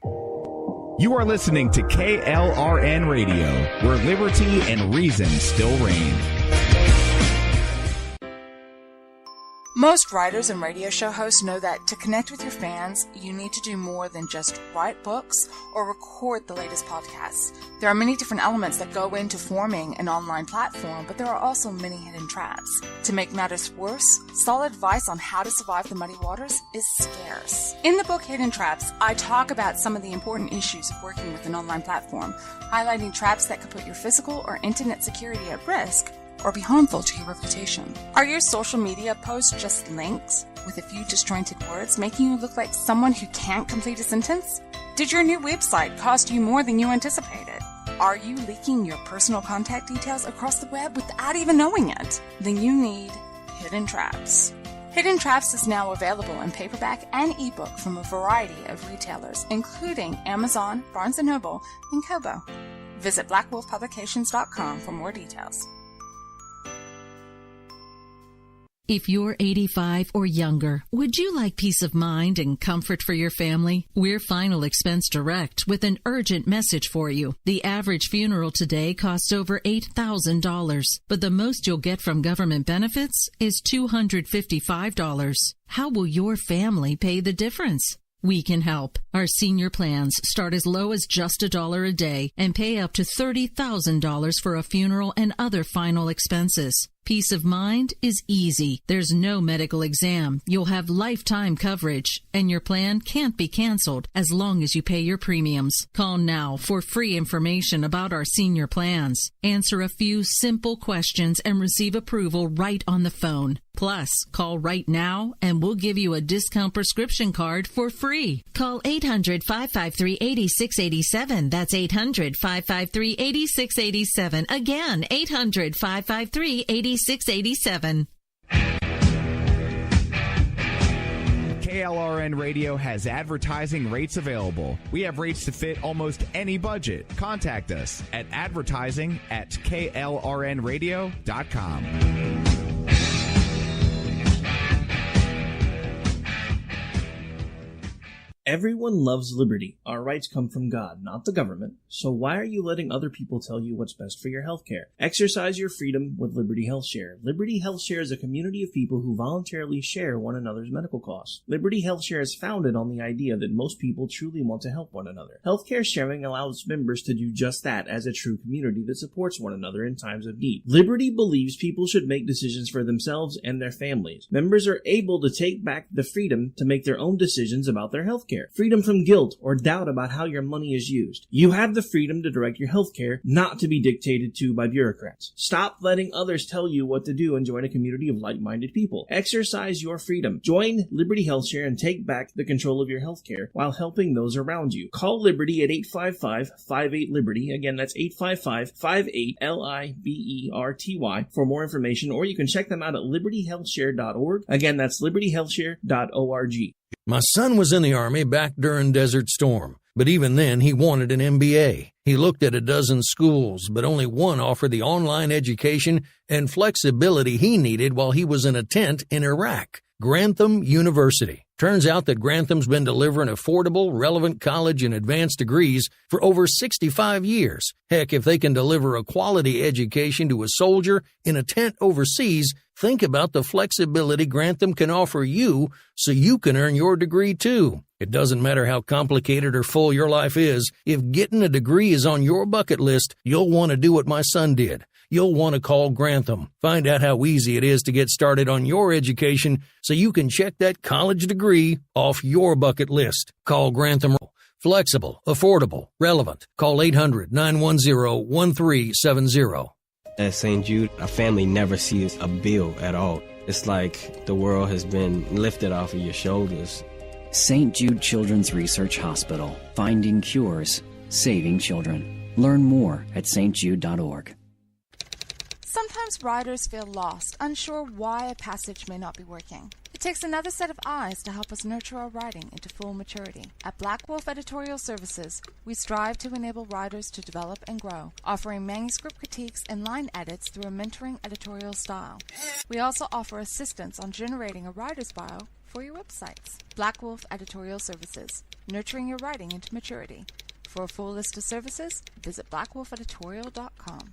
You are listening to KLRN Radio, where liberty and reason still reign. Most writers and radio show hosts know that to connect with your fans, you need to do more than just write books or record the latest podcasts. There are many different elements that go into forming an online platform, but there are also many hidden traps. To make matters worse, solid advice on how to survive the muddy waters is scarce. In the book Hidden Traps, I talk about some of the important issues of working with an online platform, highlighting traps that could put your physical or internet security at risk or be harmful to your reputation. Are your social media posts just links with a few disjointed words, making you look like someone who can't complete a sentence? Did your new website cost you more than you anticipated? Are you leaking your personal contact details across the web without even knowing it? Then you need Hidden Traps. Hidden Traps is now available in paperback and ebook from a variety of retailers, including Amazon, Barnes & Noble, and Kobo. Visit blackwolfpublications.com for more details. If you're 85 or younger, would you like peace of mind and comfort for your family? We're Final Expense Direct with an urgent message for you. The average funeral today costs over $8,000, but the most you'll get from government benefits is $255. How will your family pay the difference? We can help. Our senior plans start as low as just $1 a day and pay up to $30,000 for a funeral and other final expenses. Peace of mind is easy. There's no medical exam. You'll have lifetime coverage, and your plan can't be canceled as long as you pay your premiums. Call now for free information about our senior plans. Answer a few simple questions and receive approval right on the phone. Plus, call right now and we'll give you a discount prescription card for free. Call 800-553-8687. That's 800-553-8687. Again, 800-553-8687. KLRN Radio has advertising rates available. We have rates to fit almost any budget. Contact us at advertising@klrnradio.com. Everyone loves liberty. Our rights come from God, not the government. So why are you letting other people tell you what's best for your health care? Exercise your freedom with Liberty Health Share. Liberty Health Share is a community of people who voluntarily share one another's medical costs. Liberty Health Share is founded on the idea that most people truly want to help one another. Healthcare sharing allows members to do just that as a true community that supports one another in times of need. Liberty believes people should make decisions for themselves and their families. Members are able to take back the freedom to make their own decisions about their health care. Freedom from guilt or doubt about how your money is used. You have the freedom to direct your health care, not to be dictated to by bureaucrats. Stop letting others tell you what to do and join a community of like-minded people. Exercise your freedom. Join Liberty Health Share and take back the control of your health care while helping those around you. Call Liberty at 855-58-LIBERTY. Again, that's 855-58-LIBERTY for more information, or you can check them out at libertyhealthshare.org. Again, that's libertyhealthshare.org. My son was in the Army back during Desert Storm, but even then he wanted an MBA. He looked at a dozen schools, but only one offered the online education and flexibility he needed while he was in a tent in Iraq. Grantham University. Turns out that Grantham's been delivering affordable, relevant college and advanced degrees for over 65 years. Heck, if they can deliver a quality education to a soldier in a tent overseas, think about the flexibility Grantham can offer you so you can earn your degree too. It doesn't matter how complicated or full your life is. If getting a degree is on your bucket list, you'll want to do what my son did. You'll want to call Grantham. Find out how easy it is to get started on your education so you can check that college degree off your bucket list. Call Grantham. Flexible, affordable, relevant. Call 800-910-1370. At St. Jude, a family never sees a bill at all. It's like the world has been lifted off of your shoulders. St. Jude Children's Research Hospital. Finding cures, saving children. Learn more at stjude.org. Sometimes writers feel lost, unsure why a passage may not be working. It takes another set of eyes to help us nurture our writing into full maturity. At Black Wolf Editorial Services, we strive to enable writers to develop and grow, offering manuscript critiques and line edits through a mentoring editorial style. We also offer assistance on generating a writer's bio for your websites. Black Wolf Editorial Services. nurturing your writing into maturity. For a full list of services, visit blackwolfeditorial.com.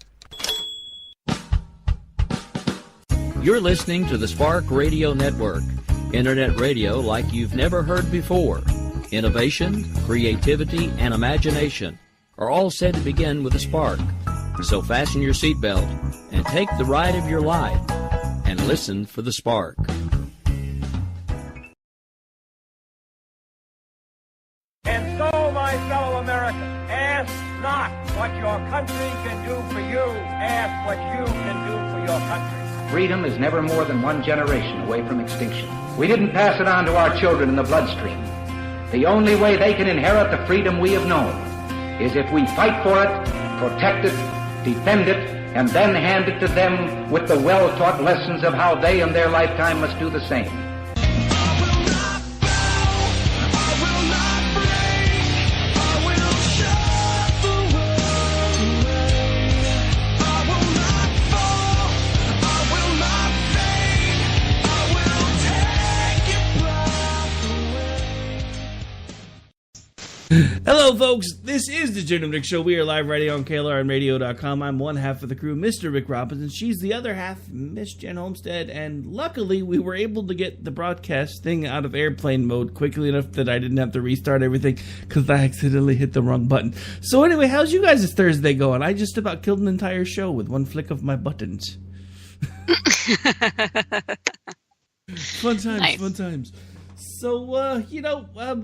You're listening to the Spark Radio Network, internet radio like you've never heard before. Innovation, creativity, and imagination are all said to begin with a spark. So fasten your seatbelt and take the ride of your life and listen for the spark. And so, my fellow Americans, ask not what your country can do for you, ask what you can do for your country. Freedom is never more than one generation away from extinction. We didn't pass it on to our children in the bloodstream. The only way they can inherit the freedom we have known is if we fight for it, protect it, defend it, and then hand it to them with the well-taught lessons of how they in their lifetime must do the same. Hello, folks. This is the JandR Show. We are live right on KLRNradio.com. I'm one half of the crew, Mr. Rick Robinson. She's the other half, Miss Jen Homestead. And luckily, we were able to get the broadcast thing out of airplane mode quickly enough that I didn't have to restart everything because I accidentally hit the wrong button. So anyway, how's you guys' Thursday going? I just about killed an entire show with one flick of my buttons. Fun times, nice. Fun times. So,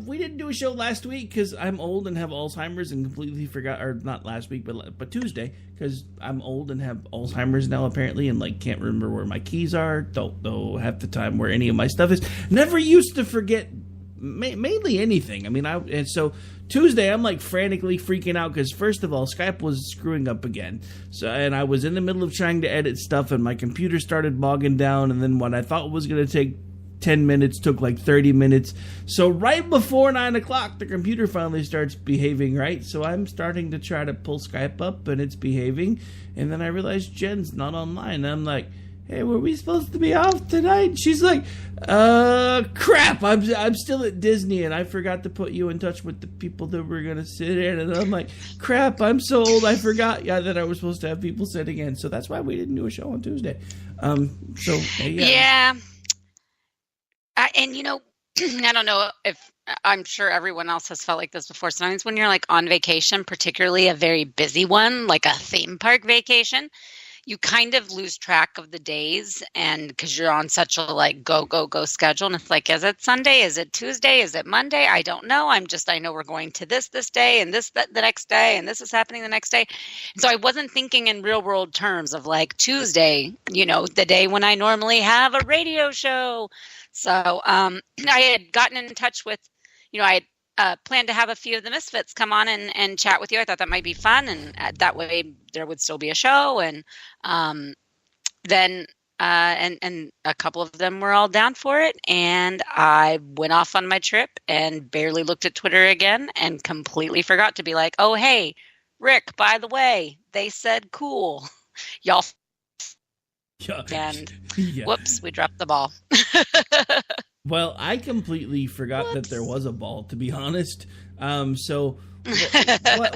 we didn't do a show last week because I'm old and have Alzheimer's and completely forgot, or not last week, but Tuesday, because I'm old and have Alzheimer's now apparently and, can't remember where my keys are, don't know half the time where any of my stuff is. Never used to forget mainly anything. I mean, and so Tuesday I'm, frantically freaking out because, first of all, Skype was screwing up again. So, and I was in the middle of trying to edit stuff and my computer started bogging down, and then what I thought was going to take 10 minutes took 30 minutes. So right before 9 o'clock, the computer finally starts behaving right. So I'm starting to try to pull Skype up and it's behaving. And then I realize Jen's not online. And I'm like, hey, were we supposed to be off tonight? She's like, crap, I'm still at Disney and I forgot to put you in touch with the people that were going to sit in. And I'm like, crap, I'm so old, I forgot that I was supposed to have people sitting in. So that's why we didn't do a show on Tuesday. Yeah. And, I don't know if I'm sure everyone else has felt like this before. Sometimes when you're on vacation, particularly a very busy one, like a theme park vacation, you kind of lose track of the days and because you're on such a go schedule. And it's is it Sunday? Is it Tuesday? Is it Monday? I don't know. I know we're going to this day and this the next day and this is happening the next day. And so I wasn't thinking in real world terms of Tuesday, the day when I normally have a radio show. So I had gotten in touch with, I had planned to have a few of the Misfits come on and chat with you. I thought that might be fun, and that way there would still be a show. And then a couple of them were all down for it, and I went off on my trip and barely looked at Twitter again and completely forgot to be like, oh, hey, Rick, by the way, they said cool. Y'all. And whoops, we dropped the ball. Well, I completely forgot that there was a ball, to be honest. So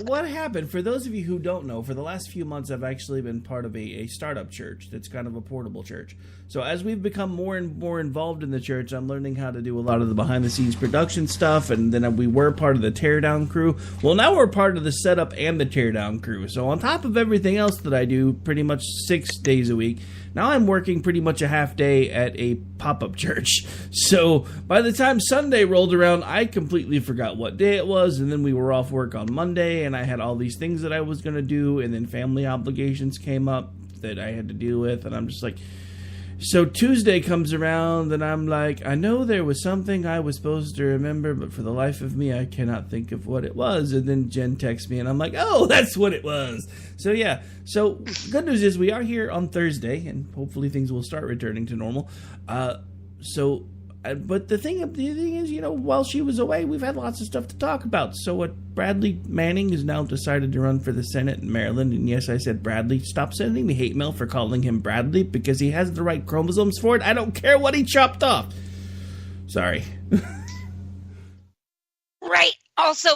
what happened? For those of you who don't know, for the last few months, I've actually been part of a startup church that's kind of a portable church. So as we've become more and more involved in the church, I'm learning how to do a lot of the behind-the-scenes production stuff, and then we were part of the teardown crew. Well, now we're part of the setup and the teardown crew. So on top of everything else that I do pretty much 6 days a week, now I'm working pretty much a half day at a pop-up church. So by the time Sunday rolled around, I completely forgot what day it was, and then we were off work on Monday, and I had all these things that I was going to do, and then family obligations came up that I had to deal with, and I'm just like... So Tuesday comes around, and I'm like, I know there was something I was supposed to remember, but for the life of me, I cannot think of what it was. And then Jen texts me, and I'm like, oh, that's what it was. So, yeah. So, good news is we are here on Thursday, and hopefully things will start returning to normal. But the thing is, while she was away, we've had lots of stuff to talk about. So what Bradley Manning has now decided to run for the Senate in Maryland. And yes, I said Bradley. Stop sending me hate mail for calling him Bradley because he has the right chromosomes for it. I don't care what he chopped off. Sorry. Right. Also,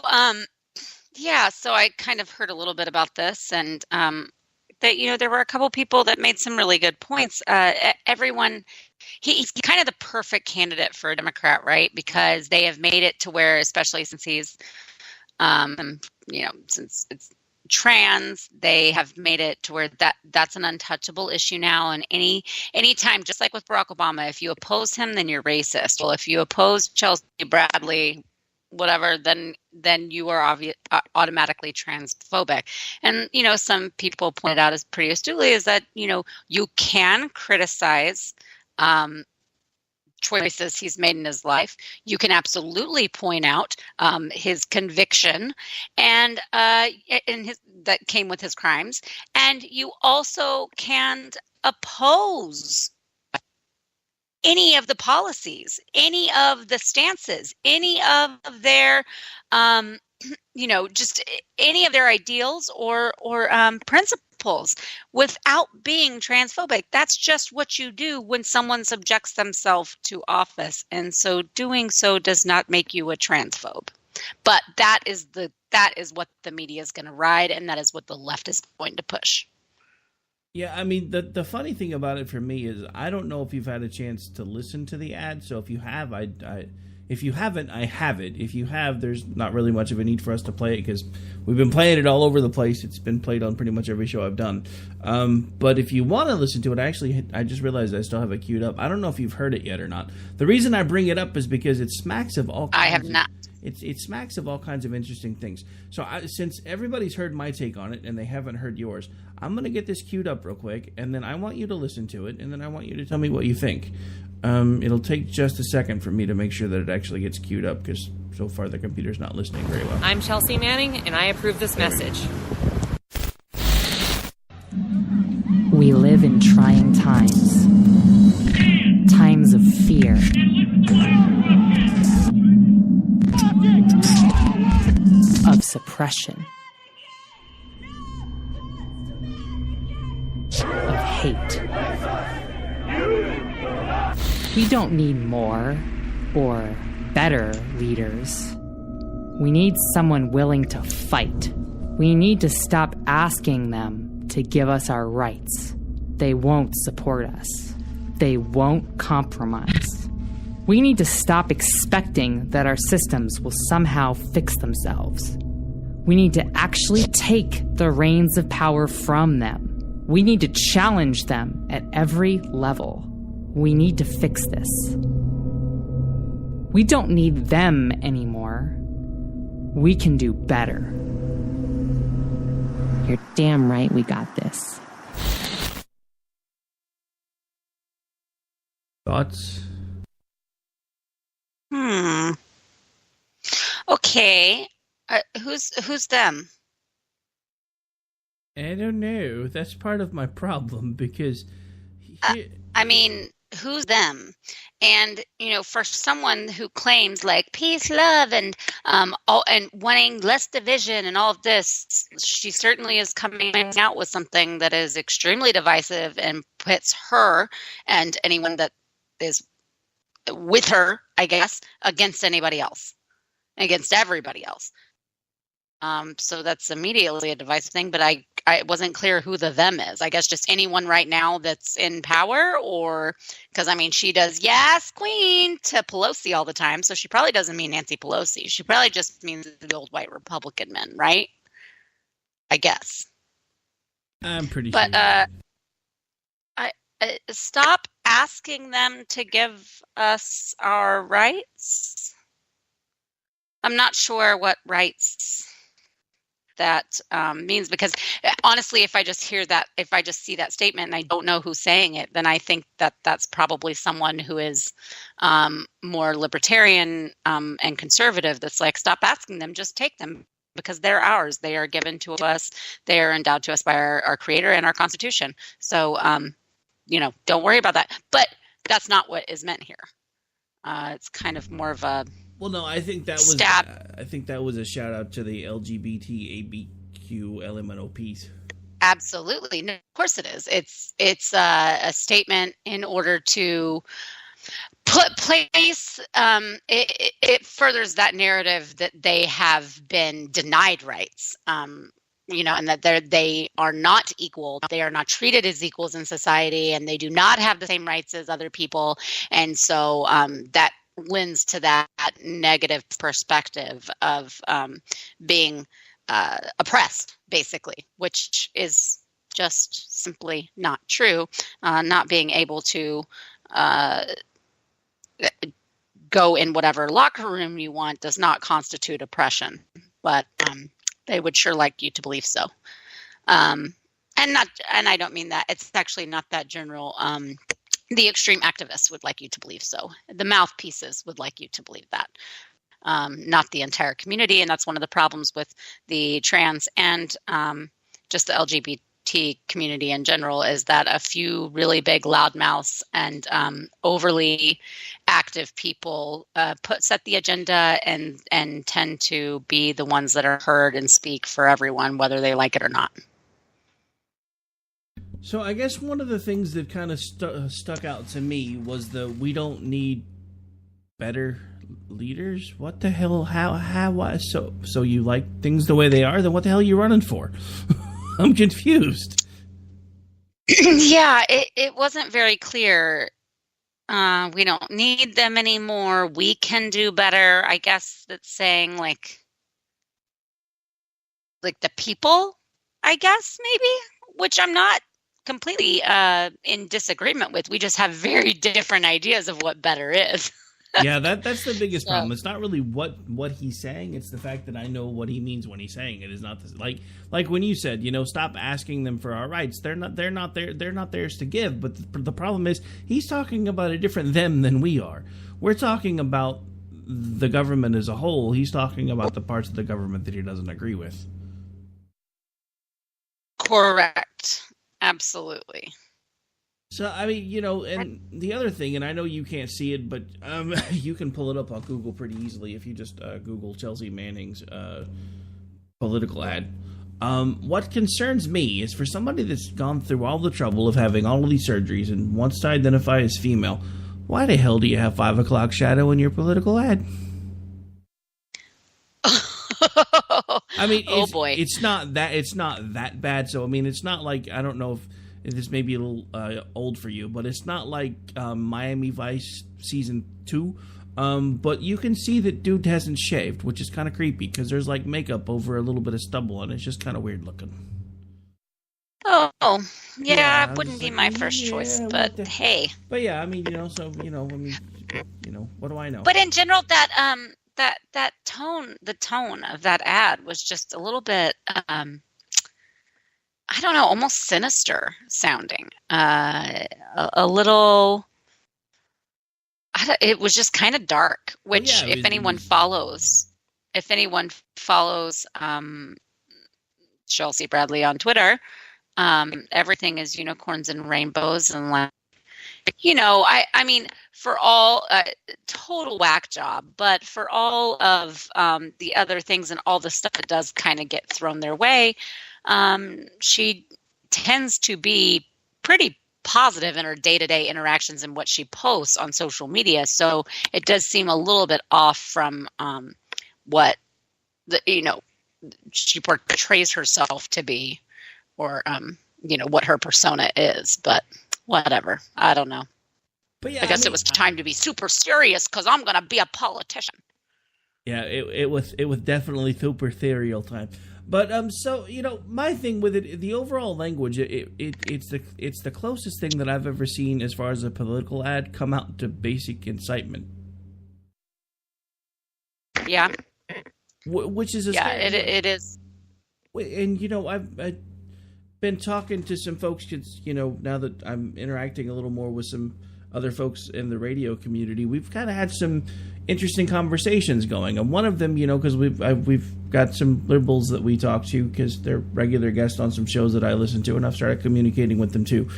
yeah, so I kind of heard a little bit about this, and that, there were a couple people that made some really good points. Everyone, he's kind of the perfect candidate for a Democrat, right? Because they have made it to where, especially since he's, since it's trans, they have made it to where that's an untouchable issue now. And anytime, just like with Barack Obama, if you oppose him, then you're racist. Well, if you oppose Chelsea Bradley, whatever, then you are automatically transphobic. And, some people pointed out as pretty astutely is that, you can criticize choices he's made in his life. You can absolutely point out his conviction and that came with his crimes. And you also can oppose any of the policies, any of the stances, any of their, just any of their ideals or principles without being transphobic. That's just what you do when someone subjects themselves to office. And so doing so does not make you a transphobe. But that is what the media is going to ride, and that is what the left is going to push. Yeah, I mean, the funny thing about it for me is I don't know if you've had a chance to listen to the ad. So if you have, if you haven't, I have it. If you have, there's not really much of a need for us to play it because we've been playing it all over the place. It's been played on pretty much every show I've done. But if you want to listen to it, I just realized I still have it queued up. I don't know if you've heard it yet or not. The reason I bring it up is because it smacks of all kinds I have not. It smacks of all kinds of interesting things. So since everybody's heard my take on it and they haven't heard yours, I'm going to get this queued up real quick, and then I want you to listen to it, and then I want you to tell me what you think. It'll take just a second for me to make sure that it actually gets queued up, because so far the computer's not listening very well. I'm Chelsea Manning, and I approve this message. We live in trying times. Times of fear. Of suppression. Of hate. We don't need more or better leaders. We need someone willing to fight. We need to stop asking them to give us our rights. They won't support us. They won't compromise. We need to stop expecting that our systems will somehow fix themselves. We need to actually take the reins of power from them. We need to challenge them at every level. We need to fix this. We don't need them anymore. We can do better. You're damn right we got this. Thoughts? Okay. Who's them? I don't know. That's part of my problem because... I mean, who's them? And, for someone who claims like peace, love, and and wanting less division and all of this, she certainly is coming out with something that is extremely divisive and pits her and anyone that is with her, I guess, against anybody else, against everybody else. So that's immediately a divisive thing, but I wasn't clear who the them is. I guess just anyone right now that's in power, or because she does yes, queen to Pelosi all the time. So she probably doesn't mean Nancy Pelosi. She probably just means the old white Republican men, right? I guess. I'm pretty sure. But stop asking them to give us our rights. I'm not sure what rights that means, because honestly, if I just see that statement and I don't know who's saying it, then I think that that's probably someone who is more libertarian and conservative. That's like, stop asking them, just take them, because they're ours. They are given to us. They are endowed to us by our Creator and our Constitution. So, don't worry about that. But that's not what is meant here. It's kind of more of a... Well, no, I think that was I think that was a shout out to the LGBT ABQ LMNOPs. Absolutely, no, of course it is. It's a statement in order to place, it furthers that narrative that they have been denied rights, and that they are not equal. They are not treated as equals in society, and they do not have the same rights as other people. And so that lends to that negative perspective of being oppressed, basically, which is just simply not true. Not being able to go in whatever locker room you want does not constitute oppression, but they would sure like you to believe so. And I don't mean that. It's actually not that general. The extreme activists would like you to believe so. The mouthpieces would like you to believe that. Not the entire community, and that's one of the problems with the trans and just the LGBT community in general, is that a few really big loudmouths and overly active people set the agenda and tend to be the ones that are heard and speak for everyone, whether they like it or not. So I guess one of the things that kind of stuck out to me was we don't need better leaders. What the hell? How? Why? So you like things the way they are? Then what the hell are you running for? I'm confused. Yeah, it wasn't very clear. We don't need them anymore. We can do better. I guess that's saying like the people, I guess, maybe, which I'm not completely in disagreement with. We just have very different ideas of what better is. Yeah, that's the biggest problem. It's not really what he's saying. It's the fact that I know what he means when he's saying it. Is not this, like when you said, stop asking them for our rights. They're not theirs to give. But the problem is he's talking about a different them than we are. We're talking about the government as a whole. He's talking about the parts of the government that he doesn't agree with. Correct. Absolutely. So, I mean, and the other thing, and I know you can't see it, but you can pull it up on Google pretty easily if you just Google Chelsea Manning's political ad. What concerns me is for somebody that's gone through all the trouble of having all of these surgeries and wants to identify as female, why the hell do you have 5 o'clock shadow in your political ad? I mean, it's not that bad. So, I mean, it's not like, I don't know if this may be a little old for you, but it's not like Miami Vice Season 2. But you can see that dude hasn't shaved, which is kind of creepy because there's like makeup over a little bit of stubble, and it's just kind of weird looking. Oh, yeah, it wouldn't be my first choice, but hey. But yeah, I mean, what do I know? But in general, that tone, the tone of that ad was just a little bit, I don't know, almost sinister sounding. A little. It was just kind of dark. Which, if anyone follows Chelsea Bradley on Twitter, everything is unicorns and rainbows and like, I mean, for all total whack job, but for all of the other things and all the stuff that does kind of get thrown their way. She tends to be pretty positive in her day-to-day interactions and what she posts on social media. So it does seem a little bit off from what she portrays herself to be, or what her persona is. But whatever, I don't know. But yeah, I guess it was time to be super serious because I'm going to be a politician. Yeah, it was definitely super ethereal time. But so my thing with it, the overall language, it's the closest thing that I've ever seen as far as a political ad come out to basic incitement. Yeah. Which is it is. And I've been talking to some folks, now that I'm interacting a little more with some other folks in the radio community, we've kind of had some interesting conversations going. And one of them, because we've got some liberals that we talk to because they're regular guests on some shows that I listen to, and I've started communicating with them too.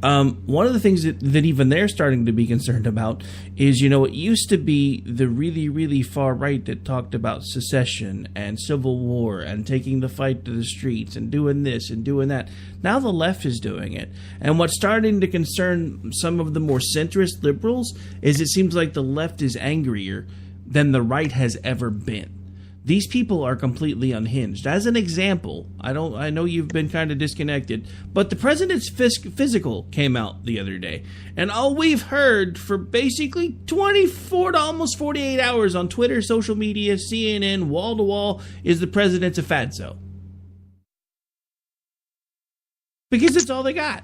One of the things that even they're starting to be concerned about is, it used to be the really, really far right that talked about secession and civil war and taking the fight to the streets and doing this and doing that. Now the left is doing it. And what's starting to concern some of the more centrist liberals is it seems like the left is angrier than the right has ever been. These people are completely unhinged. As an example, I know you've been kind of disconnected, but the president's physical came out the other day. And all we've heard for basically 24 to almost 48 hours on Twitter, social media, CNN, wall to wall, is the president's a fatso. Because it's all they got.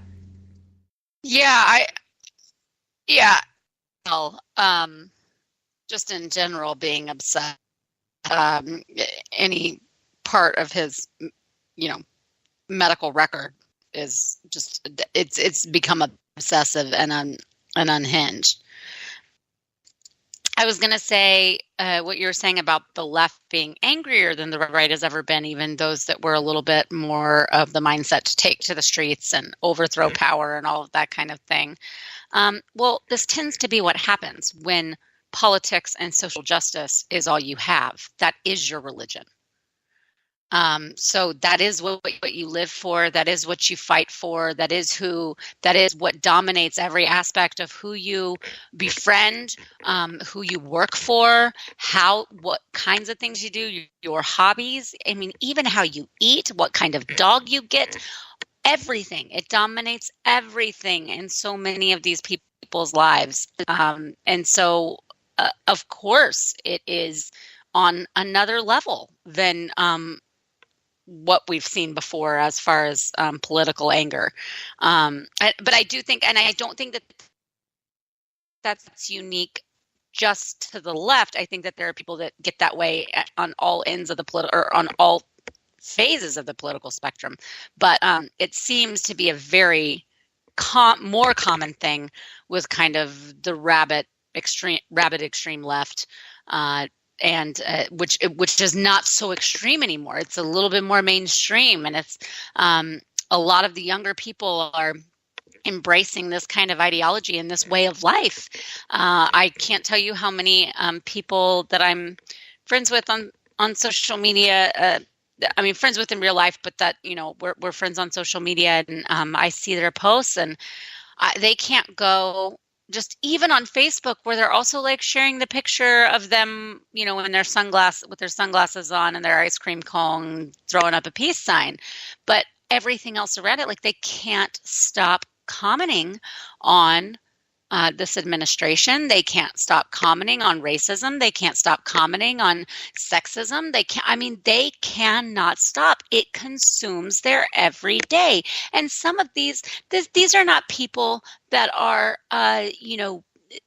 Well, just in general, being upset. Any part of his, medical record is just, it's become obsessive and unhinged. I was going to say what you were saying about the left being angrier than the right has ever been, even those that were a little bit more of the mindset to take to the streets and overthrow power and all of that kind of thing. Well, this tends to be what happens when politics and social justice is all you have. That is your religion. So that is what you live for. That is what you fight for. That is what dominates every aspect of who you befriend, who you work for, what kinds of things you do, your hobbies. I mean, even how you eat, what kind of dog you get, everything. It dominates everything in so many of these people's lives. And so, of course, it is on another level than what we've seen before as far as political anger. But I do think, and I don't think that that's unique just to the left. I think that there are people that get that way on all ends of the or on all phases of the political spectrum. But it seems to be a very more common thing with kind of the rabid extreme left, and which is not so extreme anymore. It's a little bit more mainstream, and it's a lot of the younger people are embracing this kind of ideology and this way of life. I can't tell you how many people that I'm friends with on social media. I mean, friends with in real life, but that we're friends on social media, and I see their posts, and they can't go. Just even on Facebook, where they're also like sharing the picture of them, in their with their sunglasses on and their ice cream cone, throwing up a peace sign. But everything else around it, like they can't stop commenting on this administration. They can't stop commenting on racism. They can't stop commenting on sexism. They cannot stop. It consumes their every day. And some of these are not people that are,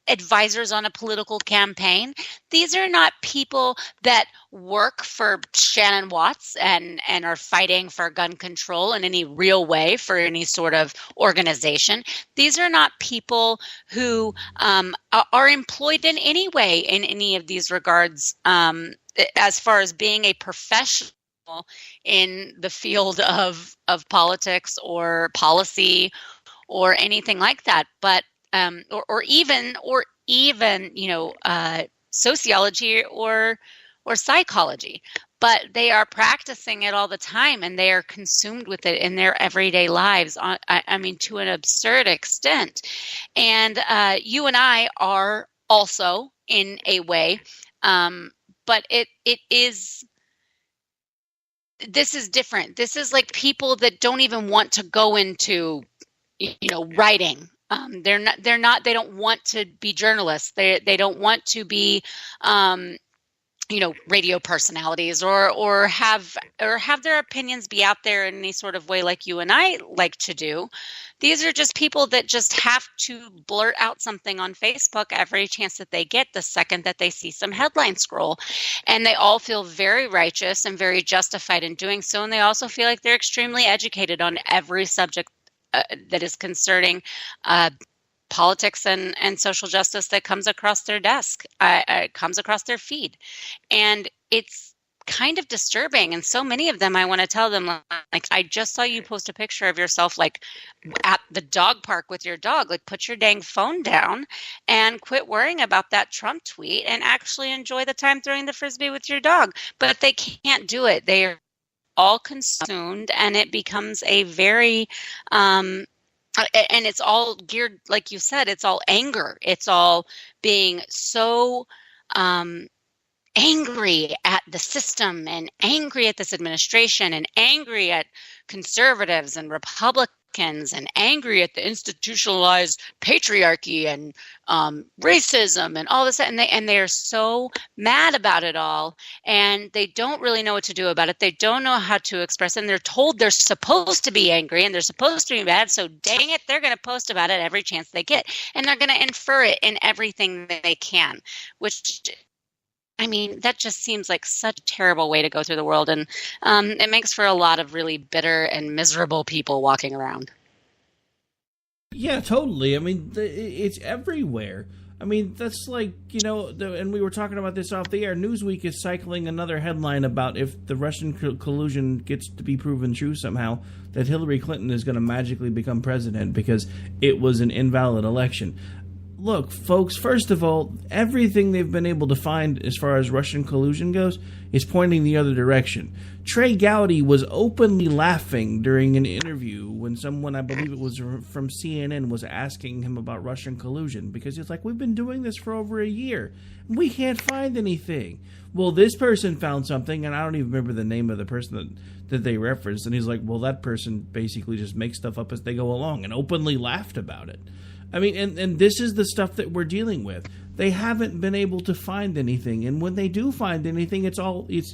advisors on a political campaign. These are not people that work for Shannon Watts and are fighting for gun control in any real way for any sort of organization. These are not people who are employed in any way in any of these regards as far as being a professional in the field of politics or policy or anything like that. But or even sociology or psychology, but they are practicing it all the time, and they are consumed with it in their everyday lives. To an absurd extent. And you and I are also in a way, but this is different. This is like people that don't even want to go into, writing. They don't want to be journalists. They don't want to be, radio personalities or have their opinions be out there in any sort of way like you and I like to do. These are just people that just have to blurt out something on Facebook every chance that they get, the second that they see some headline scroll. And they all feel very righteous and very justified in doing so. And they also feel like they're extremely educated on every subject that is concerning politics and social justice that comes across their desk, comes across their feed. And it's kind of disturbing. And so many of them, I want to tell them, like, I just saw you post a picture of yourself, like, at the dog park with your dog. Like, put your dang phone down and quit worrying about that Trump tweet and actually enjoy the time throwing the Frisbee with your dog. But they can't do it. They are all consumed, and it becomes a very, and it's all geared, like you said, it's all anger. It's all being so, angry at the system and angry at this administration and angry at conservatives and Republicans and angry at the institutionalized patriarchy and racism and all this. And they are so mad about it all, and they don't really know what to do about it. They don't know how to express it. And they're told they're supposed to be angry and they're supposed to be mad. So dang it, they're going to post about it every chance they get. And they're going to infer it in everything that they can, which, I mean, that just seems like such a terrible way to go through the world. And it makes for a lot of really bitter and miserable people walking around. Yeah, totally. I mean, it's everywhere. I mean, that's like, and we were talking about this off the air. Newsweek is cycling another headline about if the Russian collusion gets to be proven true somehow, that Hillary Clinton is going to magically become president because it was an invalid election. Look, folks, first of all, everything they've been able to find as far as Russian collusion goes is pointing the other direction. Trey Gowdy was openly laughing during an interview when someone, I believe it was from CNN, was asking him about Russian collusion, because he's like, we've been doing this for over a year. We can't find anything. Well, this person found something, and I don't even remember the name of the person that they referenced, and he's like, well, that person basically just makes stuff up as they go along, and openly laughed about it. I mean, and this is the stuff that we're dealing with. They haven't been able to find anything, and when they do find anything, it's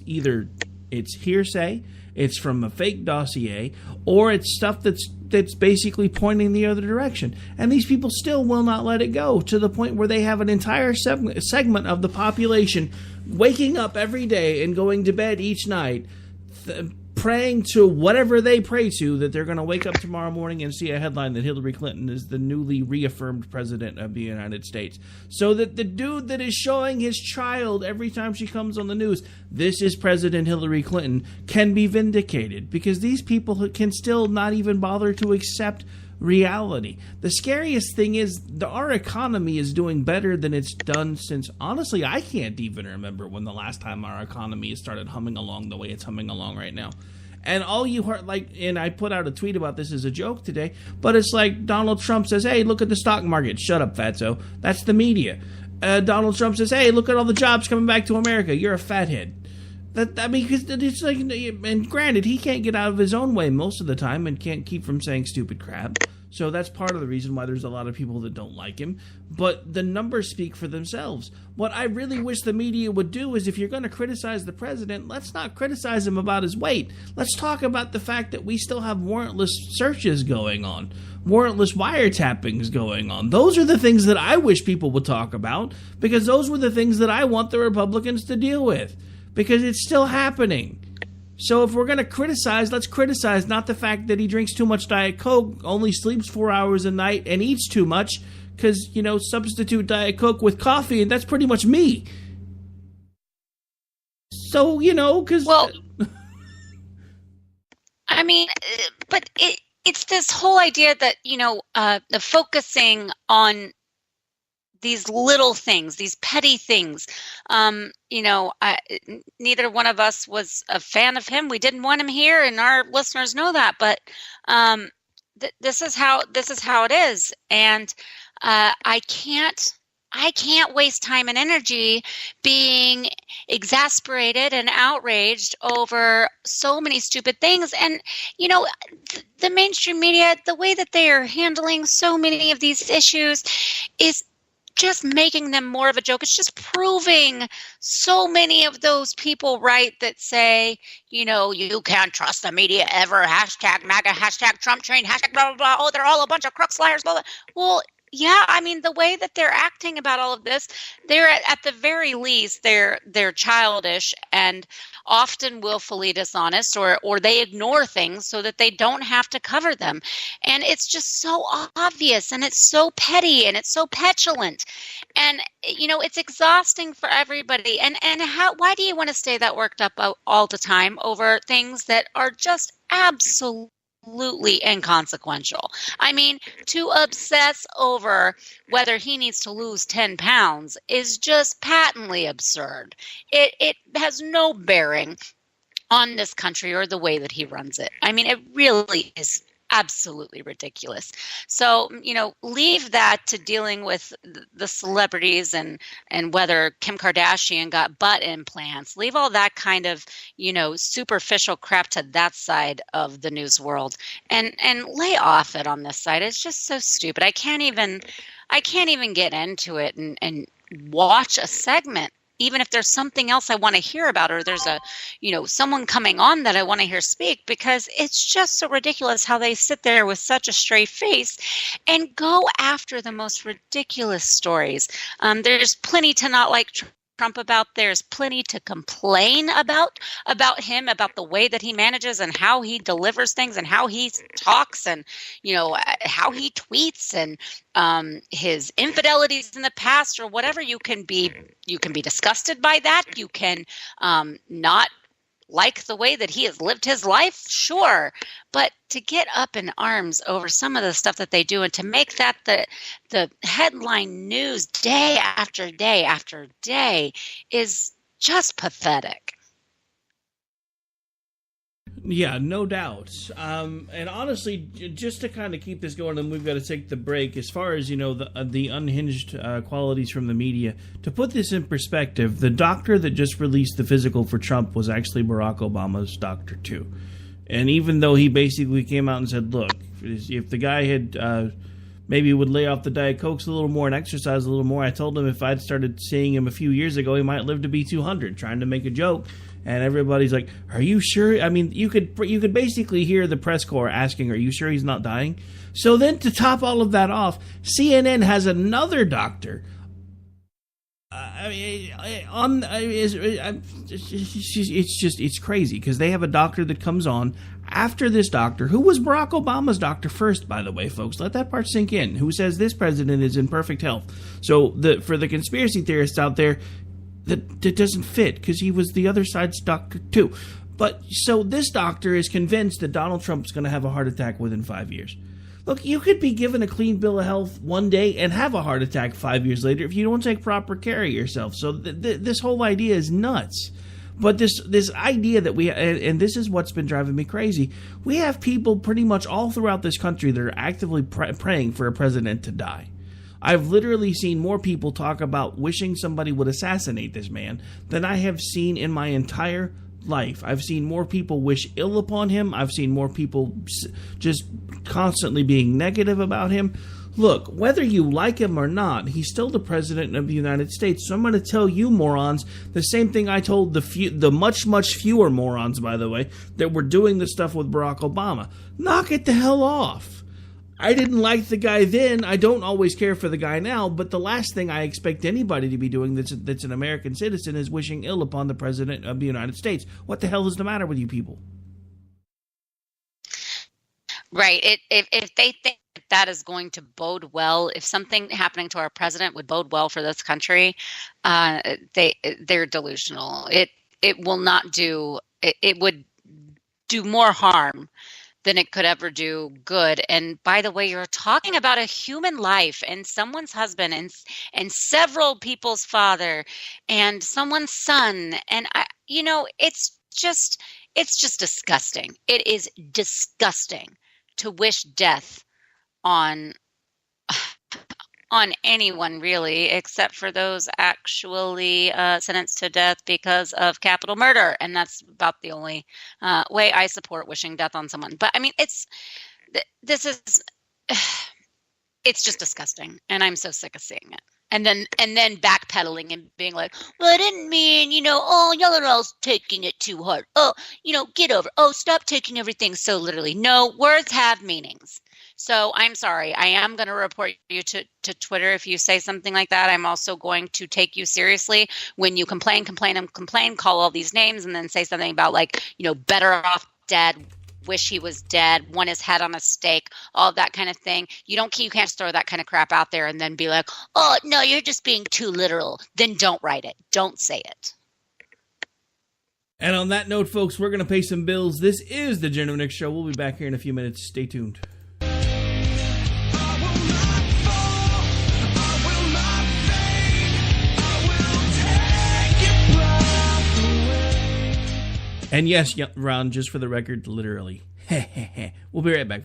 either hearsay, it's from a fake dossier, or it's stuff that's basically pointing the other direction. And these people still will not let it go, to the point where they have an entire segment of the population waking up every day and going to bed each night praying to whatever they pray to, that they're going to wake up tomorrow morning and see a headline that Hillary Clinton is the newly reaffirmed president of the United States. So that the dude that is showing his child every time she comes on the news, this is President Hillary Clinton, can be vindicated, because these people can still not even bother to accept reality. The scariest thing is our economy is doing better than it's done since, honestly, I can't even remember when the last time our economy has started humming along the way it's humming along right now. And all you heard, like, and I put out a tweet about this as a joke today, but it's like Donald Trump says, hey, look at the stock market. Shut up, fatso. That's the media. Donald Trump says, hey, look at all the jobs coming back to America. You're a fathead. Because it's like, and granted, he can't get out of his own way most of the time and can't keep from saying stupid crap. So that's part of the reason why there's a lot of people that don't like him. But the numbers speak for themselves. What I really wish the media would do is, if you're going to criticize the president, let's not criticize him about his weight. Let's talk about the fact that we still have warrantless searches going on, warrantless wiretappings going on. Those are the things that I wish people would talk about, because those were the things that I want the Republicans to deal with, because it's still happening. So if we're going to criticize, let's criticize not the fact that he drinks too much Diet Coke, only sleeps 4 hours a night, and eats too much, because, substitute Diet Coke with coffee, and that's pretty much me. So, because... Well, I mean, but it's this whole idea that, the focusing on these little things, these petty things. Neither one of us was a fan of him. We didn't want him here, and our listeners know that. But this is how it is, and I can't waste time and energy being exasperated and outraged over so many stupid things. And, the mainstream media, the way that they are handling so many of these issues is just making them more of a joke. It's just proving so many of those people right that say, you can't trust the media ever, hashtag MAGA, hashtag Trump train, hashtag blah, blah, blah. Oh, they're all a bunch of crooks, liars, blah, blah. Well, Yeah, I mean, the way that they're acting about all of this, they're at the very least, they're childish and often willfully dishonest, or they ignore things so that they don't have to cover them. And it's just so obvious, and it's so petty, and it's so petulant. And it's exhausting for everybody. And why do you want to stay that worked up all the time over things that are just absolutely inconsequential? I mean, to obsess over whether he needs to lose 10 pounds is just patently absurd. It has no bearing on this country or the way that he runs it. I mean, it really is absolutely ridiculous. So, leave that to dealing with the celebrities and whether Kim Kardashian got butt implants. Leave all that kind of, superficial crap to that side of the news world and lay off it on this side. It's just so stupid. I can't even get into it and watch a segment, even if there's something else I want to hear about, or there's someone coming on that I want to hear speak, because it's just so ridiculous how they sit there with such a straight face and go after the most ridiculous stories. There's plenty to not like Trump about. There's plenty to complain about him, about the way that he manages and how he delivers things and how he talks and, how he tweets and his infidelities in the past or whatever. You can be disgusted by that. You can not like the way that he has lived his life, sure. But to get up in arms over some of the stuff that they do and to make that the headline news day after day after day is just pathetic. Yeah, no doubt. And honestly, just to kind of keep this going, and we've got to take the break, as far as, the unhinged qualities from the media, to put this in perspective, the doctor that just released the physical for Trump was actually Barack Obama's doctor, too. And even though he basically came out and said, look, if the guy had maybe would lay off the Diet Cokes a little more and exercise a little more, I told him if I'd started seeing him a few years ago, he might live to be 200, trying to make a joke. And everybody's like, are you sure? I mean, you could basically hear the press corps asking, are you sure he's not dying? So then to top all of that off, CNN has another doctor. It's crazy because they have a doctor that comes on after this doctor, who was Barack Obama's doctor first, by the way, folks. Let that part sink in. Who says this president is in perfect health. So for the conspiracy theorists out there, that doesn't fit because he was the other side's doctor too. But so this doctor is convinced that Donald Trump's going to have a heart attack within 5 years. Look, you could be given a clean bill of health one day and have a heart attack 5 years later if you don't take proper care of yourself. So this whole idea is nuts. But this idea that and this is what's been driving me crazy, we have people pretty much all throughout this country that are actively praying for a president to die. I've literally seen more people talk about wishing somebody would assassinate this man than I have seen in my entire life. I've seen more people wish ill upon him. I've seen more people just constantly being negative about him. Look, whether you like him or not, he's still the president of the United States. So I'm going to tell you morons the same thing I told the much, much fewer morons, by the way, that were doing the stuff with Barack Obama. Knock it the hell off. I didn't like the guy then. I don't always care for the guy now. But the last thing I expect anybody to be doing that's an American citizen is wishing ill upon the president of the United States. What the hell is the matter with you people? Right. If they think that is going to bode well, if something happening to our president would bode well for this country, they're delusional. It will not do. It would do more harm than it could ever do good. And by the way, you're talking about a human life and someone's husband and several people's father and someone's son. And it's just disgusting. It is disgusting to wish death on anyone, really, except for those actually sentenced to death because of capital murder. And that's about the only way I support wishing death on someone. But I mean, it's just disgusting. And I'm so sick of seeing it. And then backpedaling and being like, well, I didn't mean, y'all are all taking it too hard. Oh, get over it. Oh, stop taking everything so literally. No, words have meanings. So I'm sorry. I am going to report you to Twitter if you say something like that. I'm also going to take you seriously when you complain, call all these names, and then say something about better off dead, wish he was dead, want his head on a stake, all that kind of thing. You can't just throw that kind of crap out there and then be like, oh, no, you're just being too literal. Then don't write it. Don't say it. And on that note, folks, we're going to pay some bills. This is the JandR Show. We'll be back here in a few minutes. Stay tuned. And yes, Ron, just for the record, literally. We'll be right back.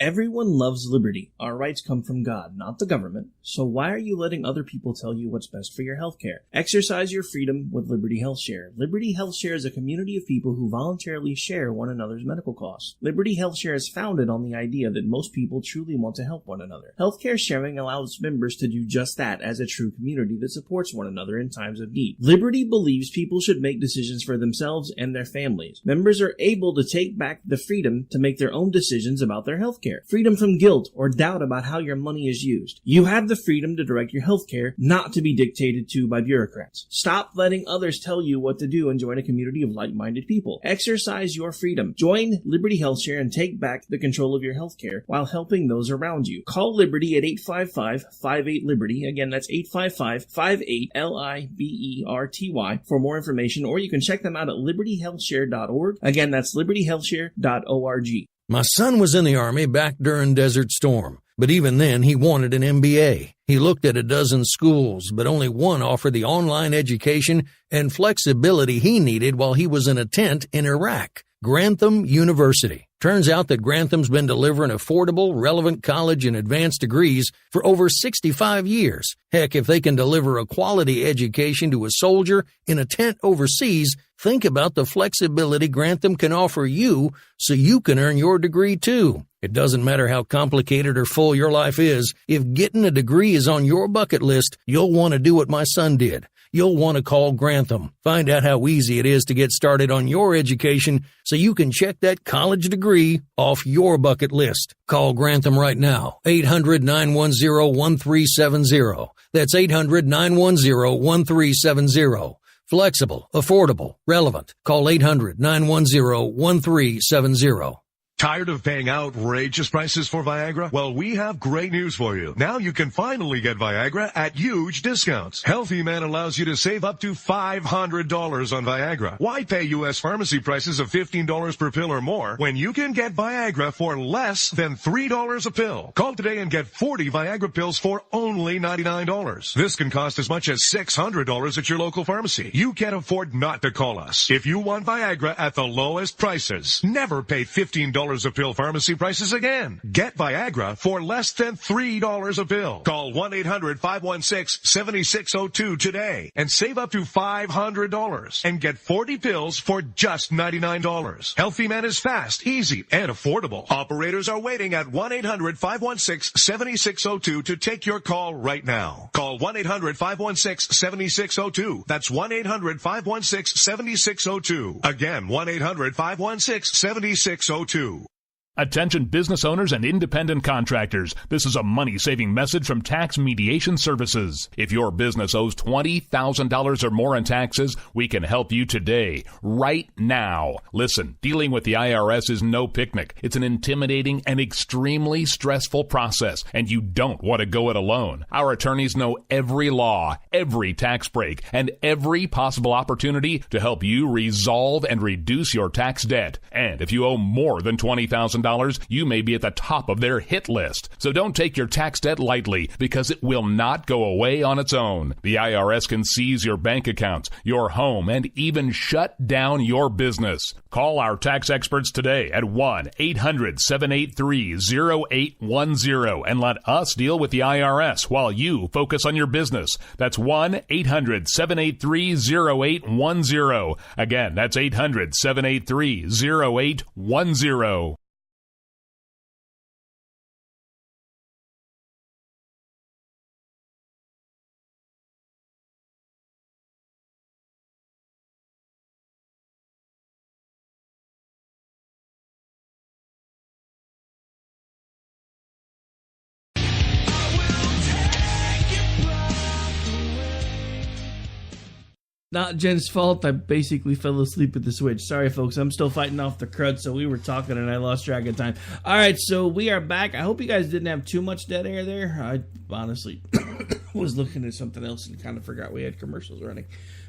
Everyone loves liberty. Our rights come from God, not the government. So why are you letting other people tell you what's best for your healthcare? Exercise your freedom with Liberty Health Share. Liberty Health Share is a community of people who voluntarily share one another's medical costs. Liberty Health Share is founded on the idea that most people truly want to help one another. Healthcare sharing allows members to do just that as a true community that supports one another in times of need. Liberty believes people should make decisions for themselves and their families. Members are able to take back the freedom to make their own decisions about their healthcare. Freedom from guilt or doubt about how your money is used. You have the freedom to direct your healthcare, not to be dictated to by bureaucrats. Stop letting others tell you what to do and join a community of like-minded people. Exercise your freedom. Join Liberty Health Share and take back the control of your healthcare while helping those around you. Call Liberty at 855-58-LIBERTY. Again, that's 855-58-LIBERTY for more information, or you can check them out at libertyhealthshare.org. Again, that's libertyhealthshare.org. My son was in the Army back during Desert Storm, but even then he wanted an MBA. He looked at a dozen schools, but only one offered the online education and flexibility he needed while he was in a tent in Iraq. Grantham University. Turns out that Grantham's been delivering affordable, relevant college and advanced degrees for over 65 years. Heck, if they can deliver a quality education to a soldier in a tent overseas, think about the flexibility Grantham can offer you so you can earn your degree too. It doesn't matter how complicated or full your life is. If getting a degree is on your bucket list, you'll want to do what my son did. You'll want to call Grantham. Find out how easy it is to get started on your education so you can check that college degree off your bucket list. Call Grantham right now. 800-910-1370. That's 800-910-1370. Flexible, affordable, relevant. Call 800-910-1370. Tired of paying outrageous prices for Viagra? Well, we have great news for you. Now you can finally get Viagra at huge discounts. Healthy Man allows you to save up to $500 on Viagra. Why pay U.S. pharmacy prices of $15 per pill or more when you can get Viagra for less than $3 a pill? Call today and get 40 Viagra pills for only $99. This can cost as much as $600 at your local pharmacy. You can't afford not to call us. If you want Viagra at the lowest prices, never pay $15 a pill pharmacy prices again. Get Viagra for less than $3 a pill. Call 1-800-516-7602 today and save up to $500 and get 40 pills for just $99. Healthy Man is fast, easy, and affordable. Operators are waiting at 1-800-516-7602 to take your call right now. Call 1-800-516-7602. That's 1-800-516-7602. Again, 1-800-516-7602. Attention business owners and independent contractors. This is a money-saving message from Tax Mediation Services. If your business owes $20,000 or more in taxes, we can help you today, right now. Listen, dealing with the IRS is no picnic. It's an intimidating and extremely stressful process, and you don't want to go it alone. Our attorneys know every law, every tax break, and every possible opportunity to help you resolve and reduce your tax debt. And if you owe more than $20,000, you may be at the top of their hit list. So don't take your tax debt lightly, because it will not go away on its own. The IRS can seize your bank accounts, your home, and even shut down your business. Call our tax experts today at 1-800-783-0810 and let us deal with the IRS while you focus on your business. That's 1-800-783-0810. Again, that's 800-783-0810. Not Jen's fault. I basically fell asleep at the switch. Sorry, folks. I'm still fighting off the crud, so we were talking and I lost track of time. All right, so we are back. I hope you guys didn't have too much dead air there. I honestly was looking at something else and kind of forgot we had commercials running.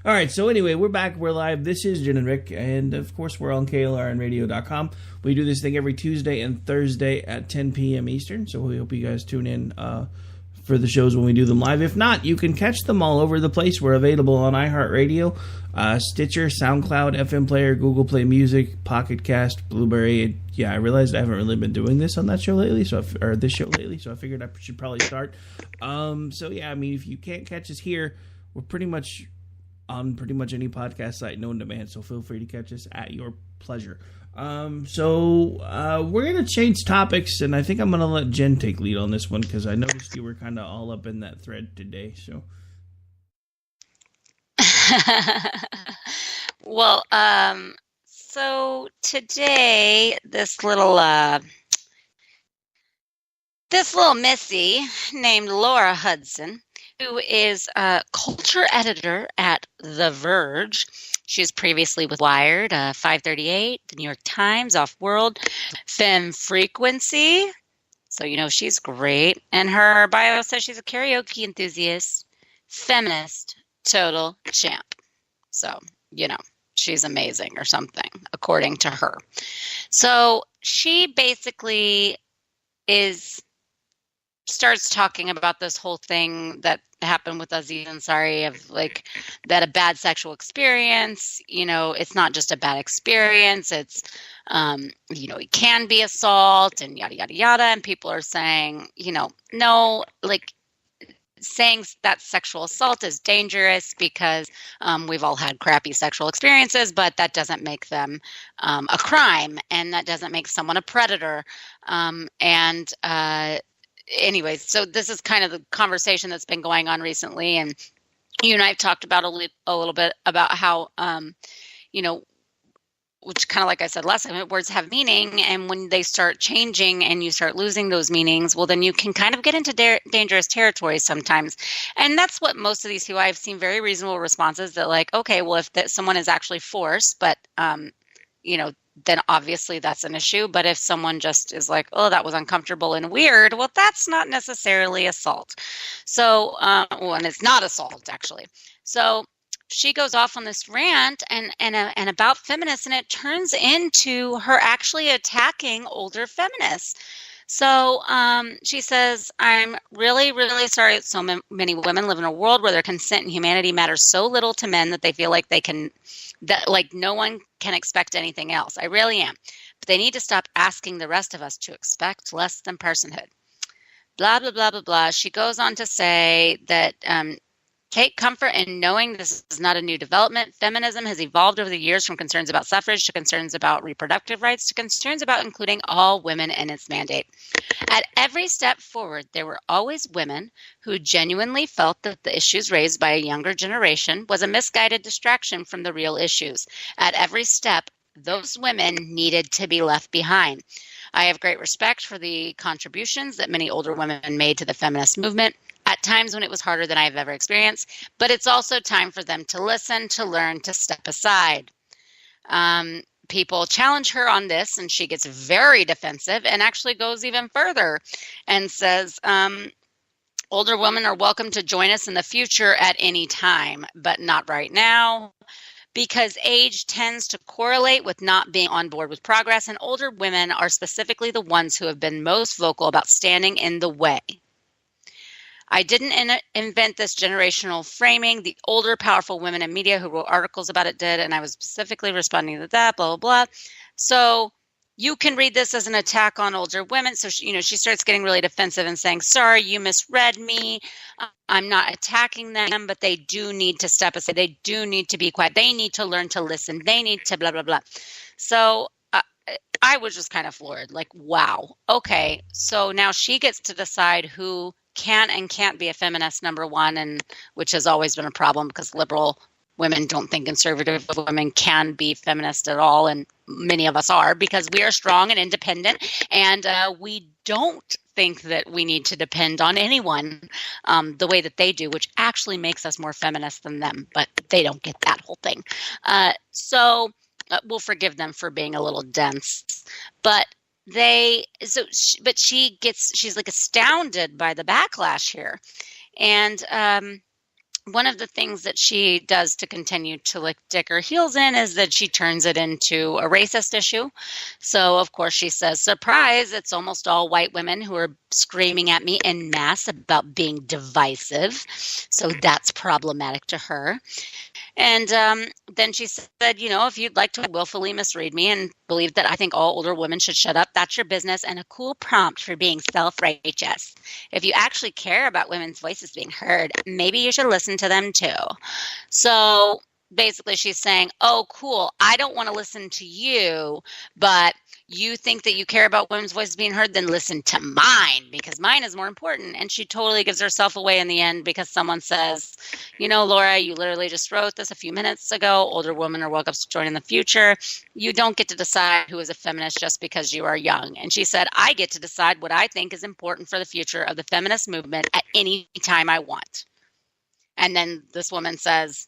All right, so anyway, we're back. We're live. This is Jen and Rick, and of course, we're on KLRNradio.com. We do this thing every Tuesday and Thursday at 10 p.m. Eastern, so we hope you guys tune in for the shows when we do them live. If not, you can catch them all over the place. We're available on iHeartRadio, Stitcher, SoundCloud, FM Player, Google Play Music, Pocket Cast, Blueberry. Yeah, I realized I haven't really been doing this on that show lately, so I figured I should probably start. So yeah, I mean, if you can't catch us here, we're pretty much on pretty much any podcast site known to man, so feel free to catch us at your pleasure. So we're going to change topics, and I think I'm going to let Jen take lead on this one because I noticed you were kind of all up in that thread today. So, well, so today this little missy named Laura Hudson, who is a culture editor at The Verge. She was previously with Wired, 538, The New York Times, Off-World, Femme Frequency. So, she's great. And her bio says she's a karaoke enthusiast, feminist, total champ. So, she's amazing or something, according to her. So she basically starts talking about this whole thing that happened with Aziz Ansari of that a bad sexual experience, it's not just a bad experience. It's, it can be assault and yada, yada, yada. And people are saying, no, saying that sexual assault is dangerous because we've all had crappy sexual experiences, but that doesn't make them a crime, and that doesn't make someone a predator. Anyways, so this is kind of the conversation that's been going on recently, and you and I have talked about a little bit about how, which kind of like I said last time, words have meaning, and when they start changing and you start losing those meanings, well, then you can kind of get into dangerous territory sometimes. And that's what most of these people, I've seen very reasonable responses that okay, well, if someone is actually forced, but, then obviously that's an issue. But if someone just is oh, that was uncomfortable and weird, well, that's not necessarily assault. So, and it's not assault, actually. So she goes off on this rant and about feminists, and it turns into her actually attacking older feminists. So she says, I'm really, really sorry that so many women live in a world where their consent and humanity matters so little to men that they feel like no one can expect anything else. I really am. But they need to stop asking the rest of us to expect less than personhood. Blah, blah, blah, blah, blah. She goes on to say that take comfort in knowing this is not a new development. Feminism has evolved over the years from concerns about suffrage to concerns about reproductive rights to concerns about including all women in its mandate. At every step forward, there were always women who genuinely felt that the issues raised by a younger generation was a misguided distraction from the real issues. At every step, those women needed to be left behind. I have great respect for the contributions that many older women made to the feminist movement, at times when it was harder than I have ever experienced, but it's also time for them to listen, to learn, to step aside. People challenge her on this, and she gets very defensive and actually goes even further and says, older women are welcome to join us in the future at any time, but not right now, because age tends to correlate with not being on board with progress, and older women are specifically the ones who have been most vocal about standing in the way. I didn't invent this generational framing. The older, powerful women in media who wrote articles about it did, and I was specifically responding to that, blah, blah, blah. So you can read this as an attack on older women. So, she starts getting really defensive and saying, sorry, you misread me. I'm not attacking them, but they do need to step aside. They do need to be quiet. They need to learn to listen. They need to blah, blah, blah. So I was just kind of floored. Wow. Okay. So now she gets to decide who can and can't be a feminist, number one, and which has always been a problem because liberal women don't think conservative women can be feminist at all, and many of us are because we are strong and independent, and we don't think that we need to depend on anyone the way that they do, which actually makes us more feminist than them, but they don't get that whole thing. So we'll forgive them for being a little dense, but she's like astounded by the backlash here. And one of the things that she does to continue to like dig her heels in is that she turns it into a racist issue. So, of course, she says, surprise, it's almost all white women who are screaming at me en masse about being divisive. So that's problematic to her. And then she said, you know, if you'd like to willfully misread me and believe that I think all older women should shut up, that's your business and a cool prompt for being self-righteous. If you actually care about women's voices being heard, maybe you should listen to them too. So basically she's saying, oh, cool, I don't want to listen to you, but you think that you care about women's voices being heard, then listen to mine because mine is more important. And she totally gives herself away in the end because someone says, you know, Laura, you literally just wrote this a few minutes ago. Older women are welcome to join in the future. You don't get to decide who is a feminist just because you are young. And she said, I get to decide what I think is important for the future of the feminist movement at any time I want. And then this woman says,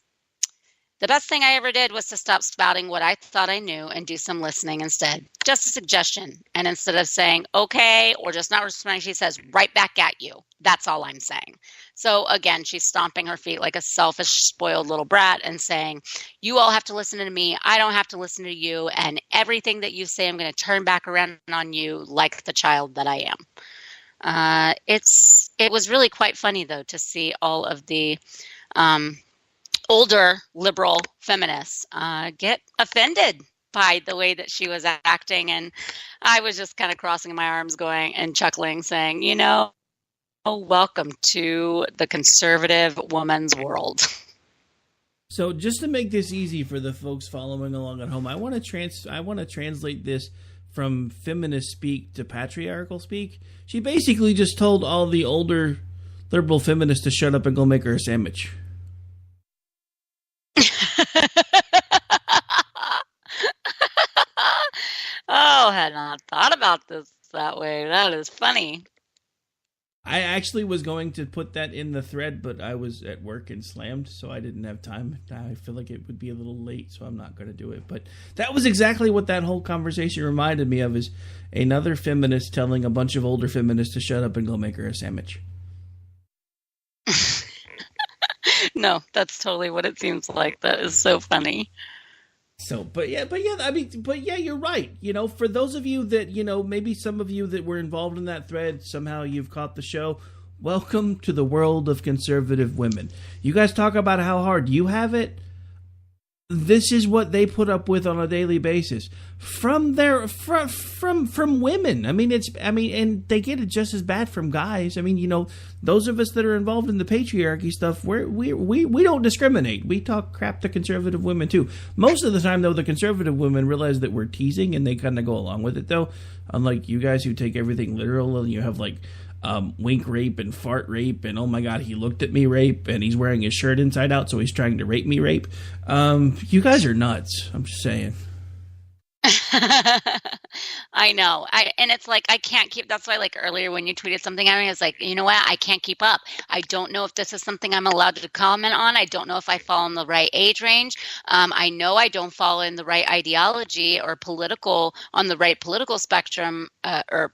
the best thing I ever did was to stop spouting what I thought I knew and do some listening instead. Just a suggestion. And instead of saying, okay, or just not responding, she says, right back at you. That's all I'm saying. So again, she's stomping her feet like a selfish, spoiled little brat and saying, you all have to listen to me. I don't have to listen to you. And everything that you say, I'm going to turn back around on you like the child that I am. It was really quite funny, though, to see all of the older liberal feminists get offended by the way that she was acting. And I was just kind of crossing my arms going and chuckling, saying, you know, welcome to the conservative woman's world. So just to make this easy for the folks following along at home, I want to translate this from feminist speak to patriarchal speak. She basically just told all the older liberal feminists to shut up and go make her a sandwich. Oh, I had not thought about this that way. That is funny. I actually was going to put that in the thread, but I was at work and slammed, so I didn't have time. I feel like it would be a little late, so I'm not going to do it. But that was exactly what that whole conversation reminded me of, is another feminist telling a bunch of older feminists to shut up and go make her a sandwich. No, that's totally what it seems like. That is so funny. So, but yeah, you're right. You know, for those of you that, you know, maybe some of you that were involved in that thread, somehow you've caught the show. Welcome to the world of conservative women. You guys talk about how hard you have it. This is what they put up with on a daily basis from women. I mean, and they get it just as bad from guys. I mean, you know, those of us that are involved in the patriarchy stuff, we don't discriminate. We talk crap to conservative women too. Most of the time, though, the conservative women realize that we're teasing and they kind of go along with it. Though, unlike you guys who take everything literal and you have like wink rape and fart rape and oh my god, he looked at me rape and he's wearing his shirt inside out, so he's trying to rape me rape. You guys are nuts. I'm just saying. I know. And it's like, I can't keep, that's why like earlier when you tweeted something at me, I was like, you know what? I can't keep up. I don't know if this is something I'm allowed to comment on. I don't know if I fall in the right age range. I know I don't fall in the right ideology or on the right political spectrum, or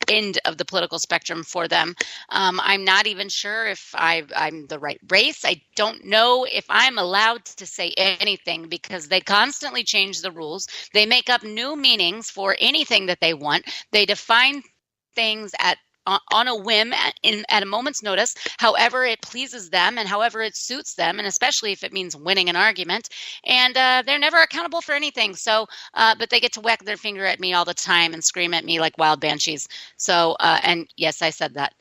end of the political spectrum for them. I'm not even sure if I'm the right race. I don't know if I'm allowed to say anything because they constantly change the rules. They make up new meanings for anything that they want. They define things on a whim at a moment's notice, however it pleases them and however it suits them, and especially if it means winning an argument. And they're never accountable for anything. So, but they get to whack their finger at me all the time and scream at me like wild banshees. So, and yes, I said that.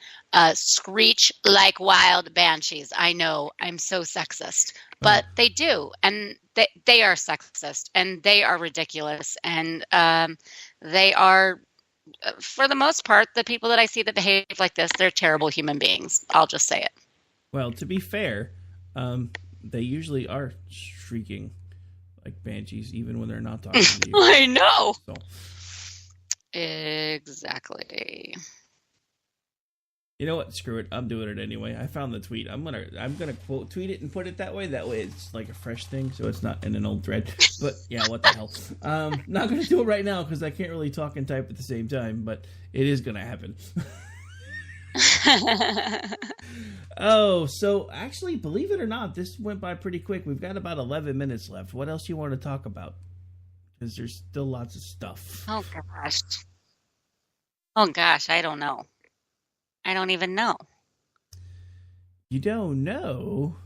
Screech like wild banshees. I know, I'm so sexist, but they do, and they are sexist, and they are ridiculous, and they are, for the most part, the people that I see that behave like this, they're terrible human beings. I'll just say it. Well, to be fair, they usually are shrieking like banshees, even when they're not talking to you. I know. So. Exactly. You know what? Screw it. I'm doing it anyway. I found the tweet. I'm gonna quote tweet it and put it that way. That way it's like a fresh thing, so it's not in an old thread. But yeah, what the hell? Not gonna do it right now because I can't really talk and type at the same time. But it is gonna happen. Oh, so actually, believe it or not, this went by pretty quick. We've got about 11 minutes left. What else you want to talk about? Because there's still lots of stuff. Oh gosh. Oh gosh, I don't know. I don't even know. You don't know?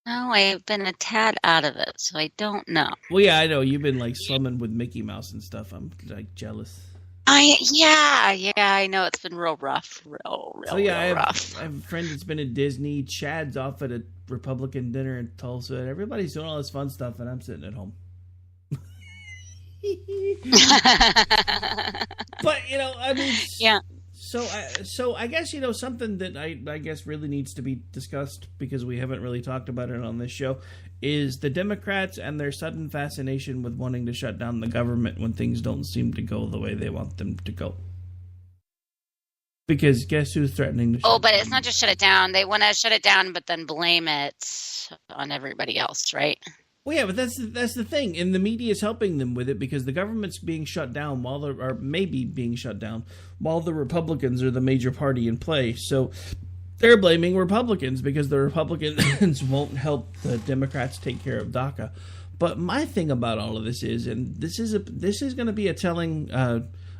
No, I've been a tad out of it, so I don't know. Well, yeah, I know. You've been like slumming with Mickey Mouse and stuff. I'm like jealous. Yeah, I know. It's been real rough. Real So yeah, rough. I have a friend that's been at Disney. Chad's off at a Republican dinner in Tulsa. And everybody's doing all this fun stuff, and I'm sitting at home. But, I mean... Yeah. So I guess, something that I guess really needs to be discussed, because we haven't really talked about it on this show, is the Democrats and their sudden fascination with wanting to shut down the government when things don't seem to go the way they want them to go. Because guess who's threatening to shut Oh, but it's not just shut it down. They want to shut it down, but then blame it on everybody else, right? Well, yeah, but that's the thing, and the media is helping them with it because the government's being shut down maybe being shut down while the Republicans are the major party in play. So they're blaming Republicans because the Republicans won't help the Democrats take care of DACA. But my thing about all of this is, and this is going to be a telling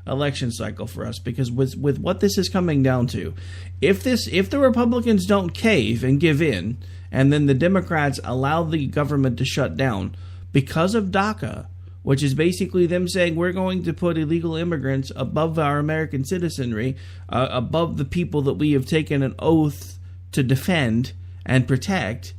election cycle for us, because with what this is coming down to, if the Republicans don't cave and give in, and then the Democrats allow the government to shut down because of DACA, which is basically them saying we're going to put illegal immigrants above our American citizenry, above the people that we have taken an oath to defend and protect,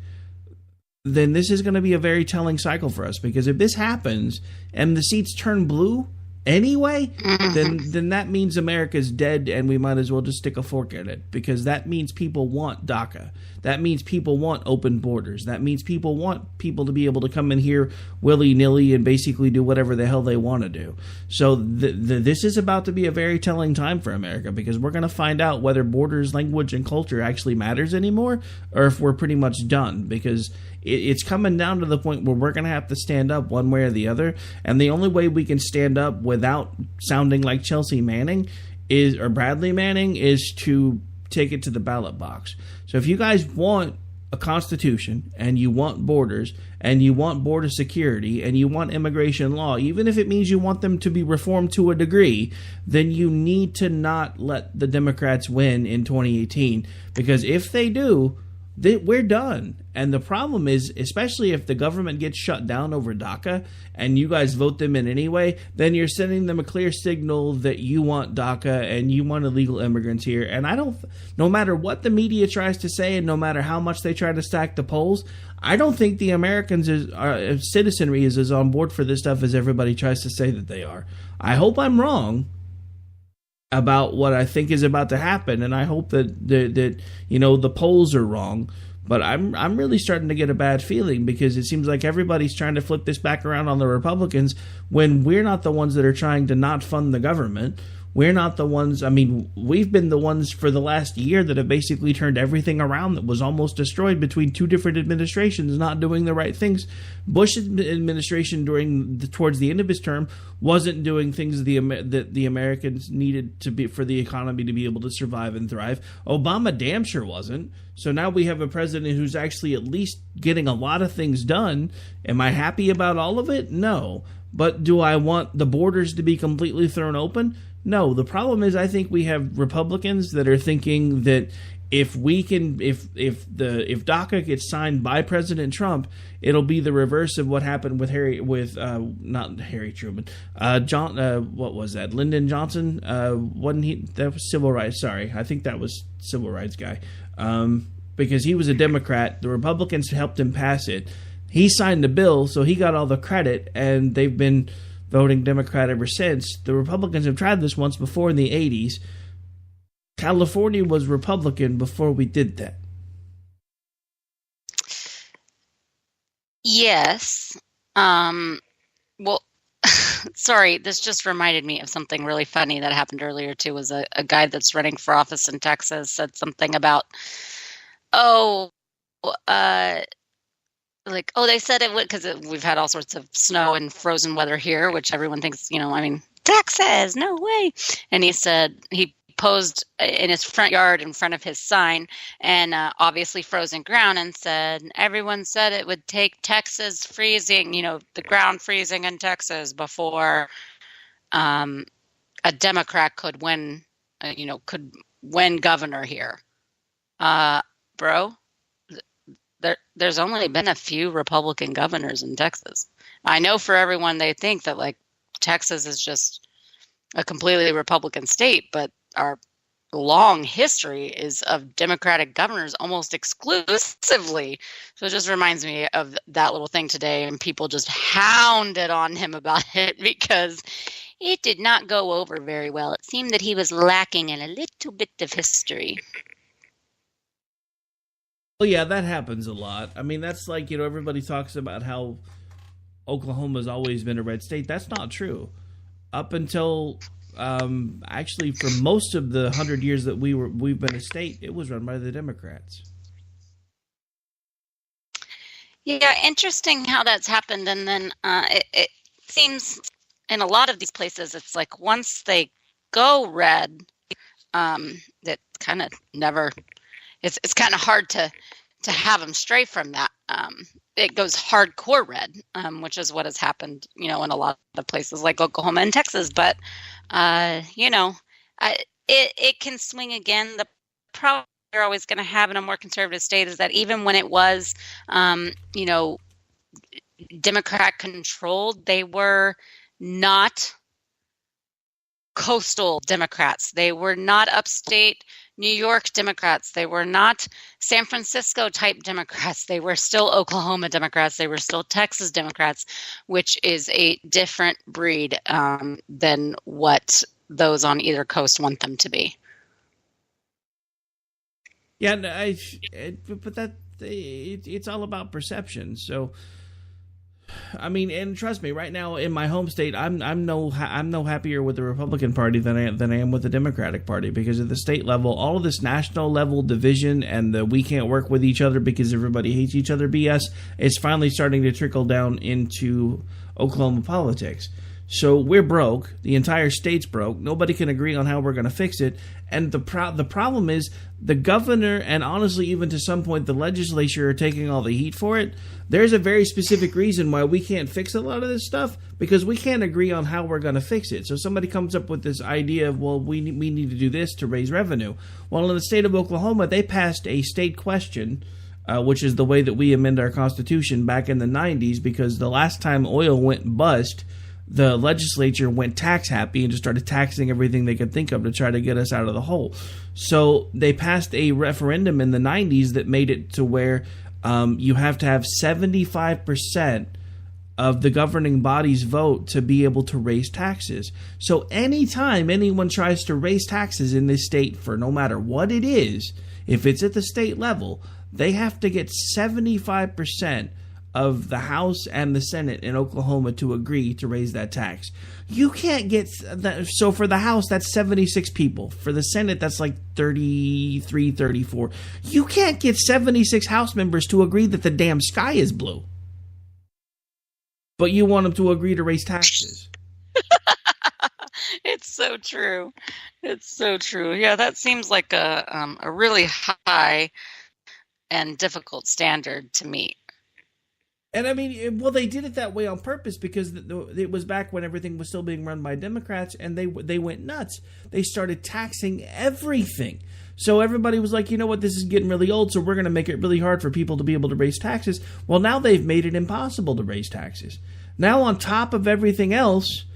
then this is going to be a very telling cycle for us. Because if this happens and the seats turn blue anyway, then that means America's dead, and we might as well just stick a fork in it, because that means people want DACA. That means people want open borders. That means people want people to be able to come in here willy-nilly and basically do whatever the hell they want to do. So this is about to be a very telling time for America, because we're going to find out whether borders, language, and culture actually matters anymore, or if we're pretty much done, because it's coming down to the point where we're going to have to stand up one way or the other, and the only way we can stand up without sounding like Chelsea Manning or Bradley Manning is to take it to the ballot box. So if you guys want a constitution, and you want borders, and you want border security, and you want immigration law, even if it means you want them to be reformed to a degree, then you need to not let the Democrats win in 2018, because if they do, we're done. And the problem is, especially if the government gets shut down over DACA and you guys vote them in anyway, then you're sending them a clear signal that you want DACA and you want illegal immigrants here. And no matter what the media tries to say, and no matter how much they try to stack the polls, I don't think the Americans' citizenry is as on board for this stuff as everybody tries to say that they are. I hope I'm wrong about what I think is about to happen, and I hope that the polls are wrong. But I'm really starting to get a bad feeling, because it seems like everybody's trying to flip this back around on the Republicans when we're not the ones that are trying to not fund the government. We're not the ones. I mean, we've been the ones for the last year that have basically turned everything around that was almost destroyed between two different administrations not doing the right things. Bush's administration towards the end of his term wasn't doing things that the Americans needed to be for the economy to be able to survive and thrive. Obama damn sure wasn't. So now we have a president who's actually at least getting a lot of things done. Am I happy about all of it? No. But do I want the borders to be completely thrown open? No. The problem is, I think we have Republicans that are thinking that if DACA gets signed by President Trump, it'll be the reverse of what happened with not Harry Truman, what was that? Lyndon Johnson, wasn't he? That was civil rights. Sorry, I think that was civil rights guy, because he was a Democrat. The Republicans helped him pass it. He signed the bill, so he got all the credit, and they've been voting Democrat ever since. The Republicans have tried this once before in the 80s. California was Republican before we did that. Yes. Well, sorry, this just reminded me of something really funny that happened earlier too. Was a guy that's running for office in Texas said something about, they said it would, because we've had all sorts of snow and frozen weather here, which everyone thinks, Texas, no way. And he said he posed in his front yard in front of his sign and obviously frozen ground, and said, everyone said it would take Texas freezing, the ground freezing in Texas before a Democrat could win, could win governor here. Bro, there's only been a few Republican governors in Texas. I know for everyone they think that Texas is just a completely Republican state, but our long history is of Democratic governors almost exclusively. So it just reminds me of that little thing today, and people just hounded on him about it because it did not go over very well. It seemed that he was lacking in a little bit of history. Well, yeah, that happens a lot. I mean, that's everybody talks about how Oklahoma's always been a red state. That's not true. Up until actually for most of the 100 years that we've been a state, it was run by the Democrats. Yeah, interesting how that's happened. And then it seems in a lot of these places, it's like once they go red, that kind of never. It's kind of hard to have them stray from that. It goes hardcore red, which is what has happened, in a lot of places like Oklahoma and Texas. But, it can swing again. The problem you're always going to have in a more conservative state is that even when it was, Democrat controlled, they were not coastal Democrats. They were not upstate New York Democrats. They were not San Francisco type Democrats. They were still Oklahoma Democrats. They were still Texas Democrats, which is a different breed than what those on either coast want them to be. Yeah, but it's all about perception. So, I mean, and trust me, right now in my home state, I'm no happier with the Republican Party than I am with the Democratic Party, because at the state level, all of this national level division and the we can't work with each other because everybody hates each other BS is finally starting to trickle down into Oklahoma politics. So we're broke. The entire state's broke. Nobody can agree on how we're going to fix it. And the problem is the governor and honestly even to some point the legislature are taking all the heat for it. There's a very specific reason why we can't fix a lot of this stuff, because we can't agree on how we're going to fix it. So somebody comes up with this idea of, well, we need to do this to raise revenue. Well, in the state of Oklahoma, they passed a state question, which is the way that we amend our Constitution back in the 90s, because the last time oil went bust, the legislature went tax happy and just started taxing everything they could think of to try to get us out of the hole. So they passed a referendum in the 90s that made it to where you have to have 75% of the governing body's vote to be able to raise taxes. So anytime anyone tries to raise taxes in this state for no matter what it is, if it's at the state level, they have to get 75% of the House and the Senate in Oklahoma to agree to raise that tax. You can't get that. So for the House, that's 76 people. For the Senate, that's like 33, 34. You can't get 76 House members to agree that the damn sky is blue. But you want them to agree to raise taxes. It's so true. It's so true. Yeah, that seems like a really high and difficult standard to meet. And I mean, well, they did it that way on purpose because it was back when everything was still being run by Democrats, and they went nuts. They started taxing everything. So everybody was like, you know what, this is getting really old, so we're going to make it really hard for people to be able to raise taxes. Well, now they've made it impossible to raise taxes. Now, on top of everything else,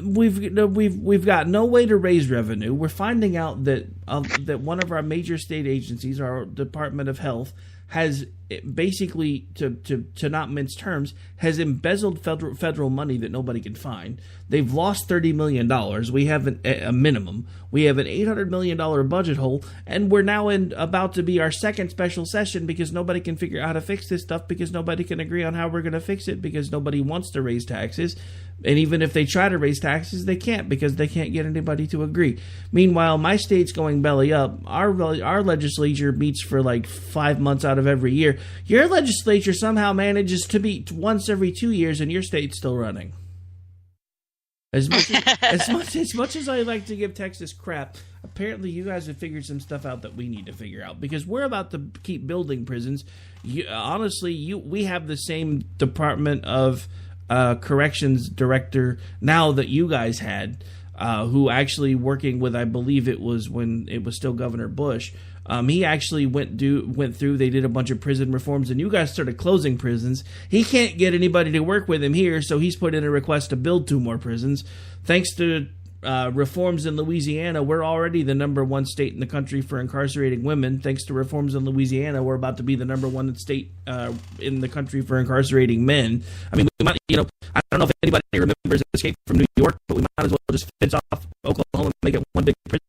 we've got no way to raise revenue. We're finding out that one of our major state agencies, our Department of Health, has basically, to not mince terms, has embezzled federal money that nobody can find. They've lost $30 million. We have a minimum. We have an $800 million budget hole, and we're now about to be our second special session because nobody can figure out how to fix this stuff, because nobody can agree on how we're going to fix it, because nobody wants to raise taxes. And even if they try to raise taxes, they can't, because they can't get anybody to agree. Meanwhile, my state's going belly up. Our legislature meets for like 5 months out of every year. Your legislature somehow manages to meet once every 2 years, and your state's still running. As much as I like to give Texas crap, apparently you guys have figured some stuff out that we need to figure out, because we're about to keep building prisons. We have the same Department of Corrections director now that you guys had, who actually working with, I believe it was when it was still Governor Bush. He actually went through. They did a bunch of prison reforms, and you guys started closing prisons. He can't get anybody to work with him here, so he's put in a request to build 2 more prisons. Thanks to reforms in Louisiana, we're already the number 1 state in the country for incarcerating women. Thanks to reforms in Louisiana, we're about to be the number 1 state in the country for incarcerating men. I mean, I don't know if anybody remembers Escape from New York, but we might as well just fence off Oklahoma and make it one big prison.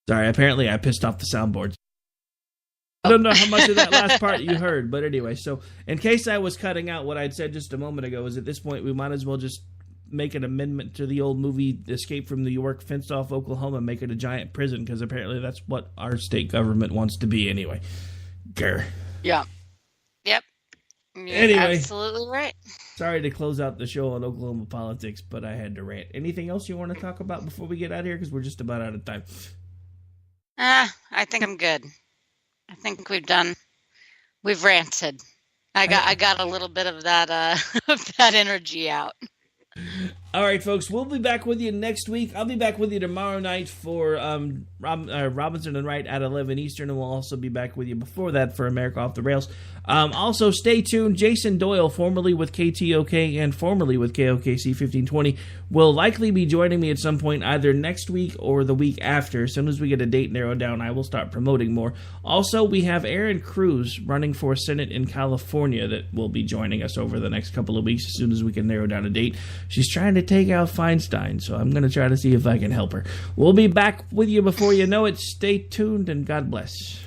Sorry, apparently I pissed off the soundboards. I don't know how much of that last part you heard, but anyway, so in case I was cutting out what I'd said just a moment ago, is at this point we might as well just make an amendment to the old movie Escape from New York, fenced off Oklahoma, make it a giant prison, because apparently that's what our state government wants to be anyway. Grr. Yeah. Yep. You're anyway, absolutely right. Sorry to close out the show on Oklahoma politics, but I had to rant. Anything else you want to talk about before we get out of here? Because we're just about out of time. I think I'm good. I think we've ranted. I got a little bit of that of that energy out. All right, folks, we'll be back with you next week. I'll be back with you tomorrow night for Robinson and Wright at 11 Eastern, and we'll also be back with you before that for America Off the Rails. Also, stay tuned. Jason Doyle, formerly with KTOK and formerly with KOKC 1520, will likely be joining me at some point either next week or the week after. As soon as we get a date narrowed down, I will start promoting more. Also, we have Erin Cruz running for Senate in California that will be joining us over the next couple of weeks as soon as we can narrow down a date. She's trying to take out Feinstein, so I'm going to try to see if I can help her. We'll be back with you before you know it. Stay tuned, and God bless.